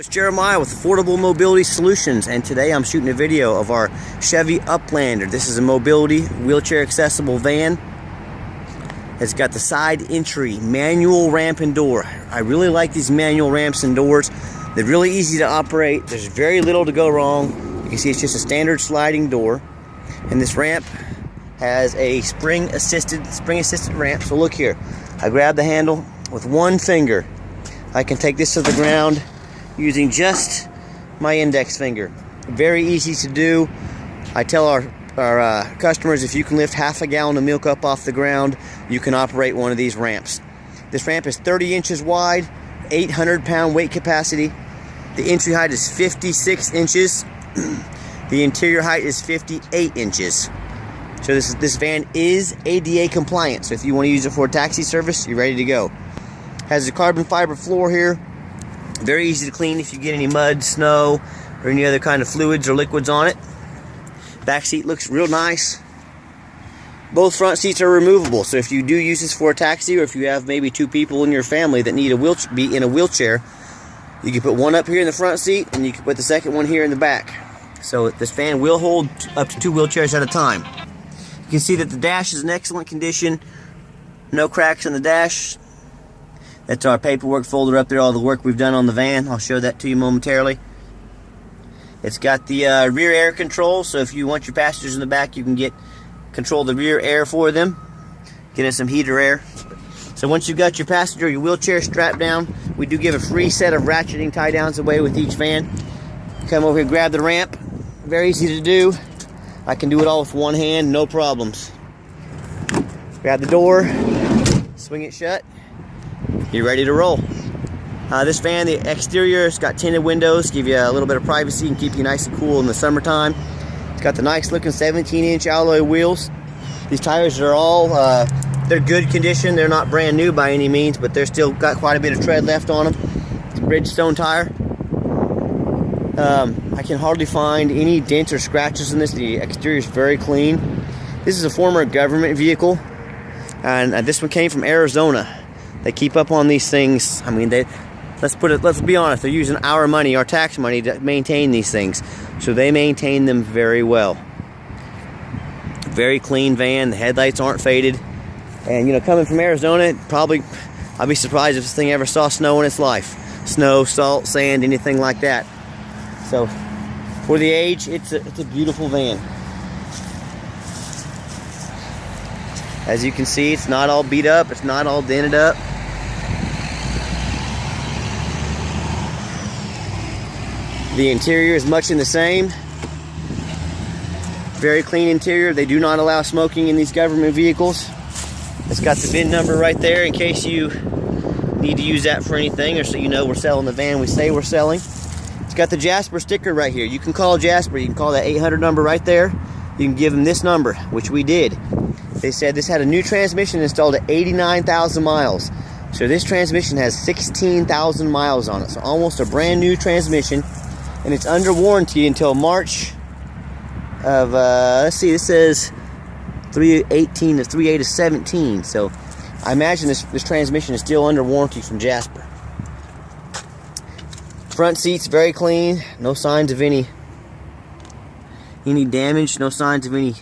It's Jeremiah with Affordable Mobility Solutions, and today I'm shooting a video of our Chevy Uplander. This is a mobility, wheelchair accessible van. It's got the side entry, manual ramp and door. I really like these manual ramps and doors. They're really easy to operate. There's very little to go wrong. You can see it's just a standard sliding door. And this ramp has a spring assisted ramp. So look here, I grab the handle with one finger. I can take this to the ground using just my index finger. Very easy to do. I tell our customers, if you can lift half a gallon of milk up off the ground, you can operate one of these ramps. This ramp is 30 inches wide, 800-pound weight capacity. The entry height is 56 inches. The interior height is 58 inches. So this van is ADA compliant. So if you want to use it for a taxi service, you're ready to go. Has a carbon fiber floor here. Very easy to clean if you get any mud, snow, or any other kind of fluids or liquids on it. Back seat looks real nice. Both front seats are removable, so if you do use this for a taxi, or if you have maybe two people in your family that need be in a wheelchair, you can put one up here in the front seat, and you can put the second one here in the back. So this van will hold up to 2 wheelchairs at a time. You can see that the dash is in excellent condition. No cracks in the dash. That's our paperwork folder up there, all the work we've done on the van. I'll show that to you momentarily. It's got the rear air control, so if you want your passengers in the back, you can control the rear air for them. Get in some heater air. So once you've got your passenger, your wheelchair strapped down, we do give a free set of ratcheting tie downs away with each van. Come over here, grab the ramp. Very easy to do. I can do it all with one hand, no problems. Grab the door, swing it shut. You're ready to roll. This van, the exterior, it's got tinted windows, give you a little bit of privacy and keep you nice and cool in the summertime. It's got the nice looking 17-inch alloy wheels. These tires are all, they're good condition. They're not brand new by any means, but they're still got quite a bit of tread left on them. It's a Bridgestone tire. I can hardly find any dents or scratches in this. The exterior is very clean. This is a former government vehicle, and this one came from Arizona. They keep up on these things. I mean, let's be honest, they're using our money, our tax money, to maintain these things. So they maintain them very well. Very clean van. The headlights aren't faded. And you know, coming from Arizona, I'd be surprised if this thing ever saw snow in its life. Snow, salt, sand, anything like that. So for the age, it's a beautiful van. As you can see, it's not all beat up, it's not all dented up. The interior is much in the same. Very clean interior. They do not allow smoking in these government vehicles. It's got the VIN number right there in case you need to use that for anything, or so you know we're selling the van we say we're selling. It's got the Jasper sticker right here. You can call Jasper. You can call that 800 number right there. You can give them this number, which we did. They said this had a new transmission installed at 89,000 miles. So this transmission has 16,000 miles on it. So almost a brand new transmission. And it's under warranty until March of, let's see, this says 3/18 to 3/8 of 17. So I imagine this transmission is still under warranty from Jasper. Front seats very clean. No signs of any damage. No signs of any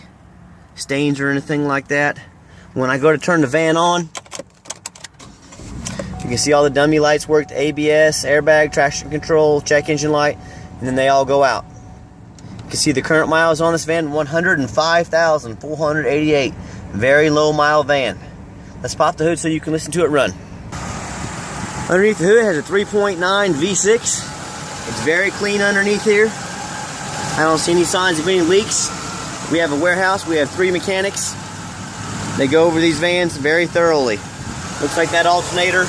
stains or anything like that. When I go to turn the van on, you can see all the dummy lights work, the ABS, airbag, traction control, check engine light, and then they all go out. You can see the current miles on this van, 105,488. Very low mile van. Let's pop the hood so you can listen to it run. Underneath the hood has a 3.9 V6. It's very clean underneath here. I don't see any signs of any leaks. We have a warehouse. We have 3 mechanics. They go over these vans very thoroughly. Looks like that alternator,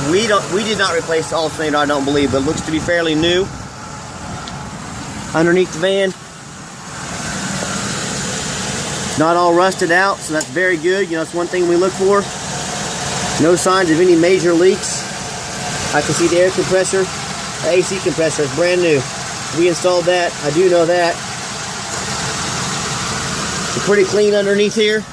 we did not replace the alternator, I don't believe, but it looks to be fairly new. Underneath the van, not all rusted out, so that's very good. You know, it's one thing we look for. No signs of any major leaks. I can see the air compressor, the AC compressor is brand new. We installed that, I do know that. It's pretty clean underneath here.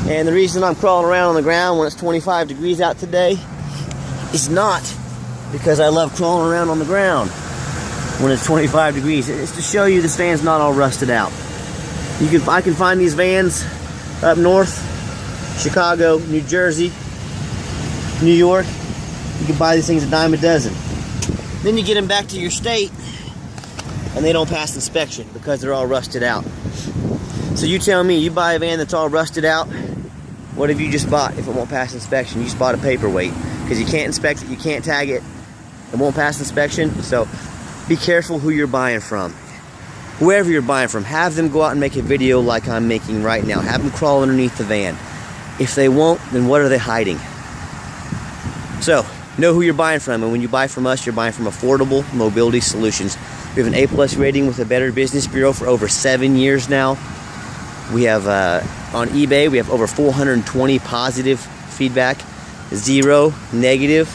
And the reason I'm crawling around on the ground when it's 25 degrees out today is not because I love crawling around on the ground when it's 25 degrees. It's to show you this van's not all rusted out. I can find these vans up north, Chicago, New Jersey, New York. You can buy these things a dime a dozen. Then you get them back to your state and they don't pass inspection because they're all rusted out. So you tell me, you buy a van that's all rusted out, what have you just bought if it won't pass inspection? You just bought a paperweight because you can't inspect it, you can't tag it, it won't pass inspection. So be careful who you're buying from. Whoever you're buying from, have them go out and make a video like I'm making right now. Have them crawl underneath the van. If they won't, then what are they hiding? So, know who you're buying from, and when you buy from us, you're buying from Affordable Mobility Solutions. We have an A+ rating with the Better Business Bureau for over 7 years now. We have, on eBay, we have over 420 positive feedback, 0 negative.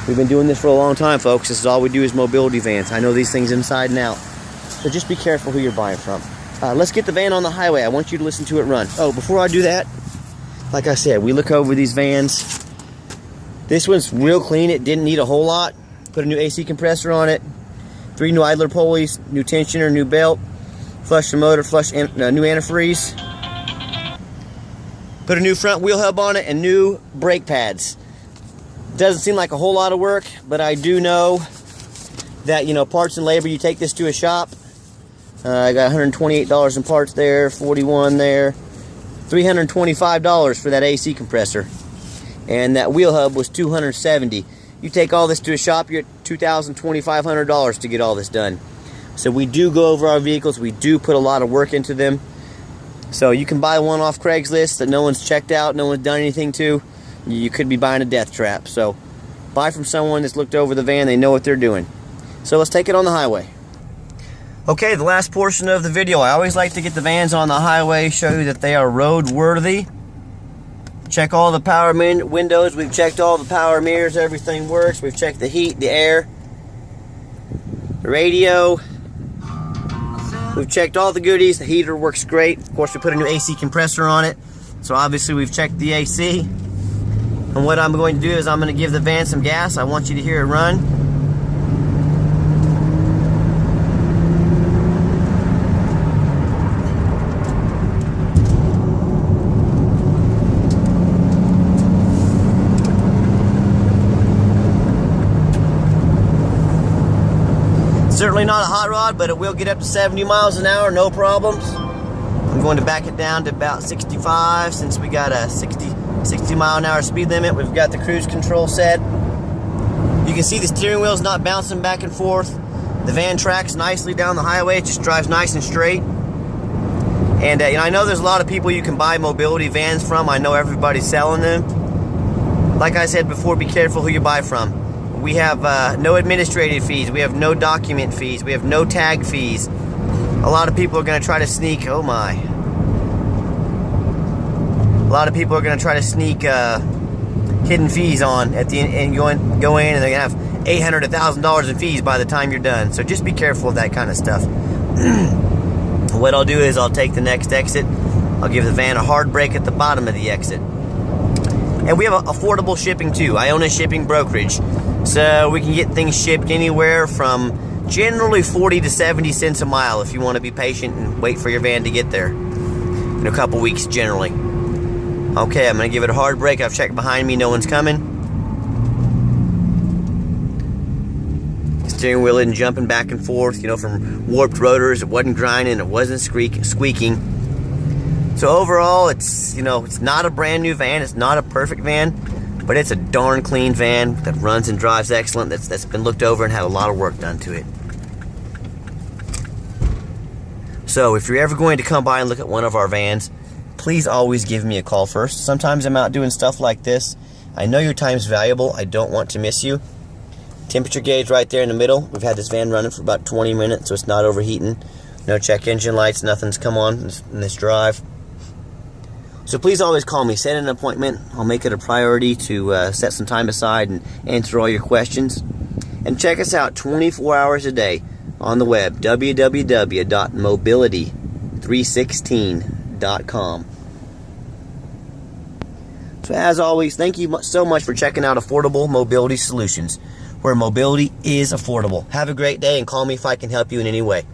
We've been doing this for a long time, folks. This is all we do is mobility vans. I know these things inside and out. So just be careful who you're buying from. Let's get the van on the highway. I want you to listen to it run. Oh, before I do that, like I said, we look over these vans. This one's real clean. It didn't need a whole lot. Put a new AC compressor on it. 3 new idler pulleys, new tensioner, new belt. Flush the motor, new antifreeze. Put a new front wheel hub on it and new brake pads. Doesn't seem like a whole lot of work, but I do know that, you know, parts and labor, you take this to a shop. I got $128 in parts there, $41 there, $325 for that AC compressor. And that wheel hub was $270. You take all this to a shop, you're at $2,000, $2,500 to get all this done. So we do go over our vehicles, we do put a lot of work into them. So you can buy one off Craigslist that no one's checked out, no one's done anything to. You could be buying a death trap. So buy from someone that's looked over the van, they know what they're doing. So let's take it on the highway. Okay, the last portion of the video. I always like to get the vans on the highway, show you that they are roadworthy. Check all the power windows. We've checked all the power mirrors. Everything works. We've checked the heat, the air, the radio. We've checked all the goodies. The heater works great. Of course, we put a new AC compressor on it. So obviously we've checked the AC. And what I'm going to do is I'm going to give the van some gas. I want you to hear it run. Certainly not a hot rod, but it will get up to 70 miles an hour, no problems. I'm going to back it down to about 65 since we got a 60 mile an hour speed limit. We've got the cruise control set. You can see the steering wheel's not bouncing back and forth. The van tracks nicely down the highway. It just drives nice and straight. And you know, I know there's a lot of people you can buy mobility vans from. I know everybody's selling them. Like I said before, be careful who you buy from. We have no administrative fees. We have no document fees. We have no tag fees. A lot of people are going to try to sneak, oh my. A lot of people are going to try to sneak hidden fees on at the end and go in and they're going to have $800 to $1,000 in fees by the time you're done. So just be careful of that kind of stuff. What I'll do is I'll take the next exit. I'll give the van a hard brake at the bottom of the exit. And we have affordable shipping too. I own a shipping brokerage. So we can get things shipped anywhere from generally 40 to 70 cents a mile if you want to be patient and wait for your van to get there. In a couple weeks generally. Okay, I'm going to give it a hard brake. I've checked behind me, no one's coming. The steering wheel isn't jumping back and forth, you know, from warped rotors. It wasn't grinding, it wasn't squeaking. So overall, it's, you know, it's not a brand new van, it's not a perfect van. But it's a darn clean van that runs and drives excellent, that's been looked over and had a lot of work done to it. So if you're ever going to come by and look at one of our vans, please always give me a call first. Sometimes I'm out doing stuff like this. I know your time's valuable. I don't want to miss you. Temperature gauge right there in the middle. We've had this van running for about 20 minutes, so it's not overheating. No check engine lights, nothing's come on in this drive. So please always call me, set an appointment. I'll make it a priority to set some time aside and answer all your questions. And check us out 24 hours a day on the web, www.mobility316.com. So as always, thank you so much for checking out Affordable Mobility Solutions, where mobility is affordable. Have a great day and call me if I can help you in any way.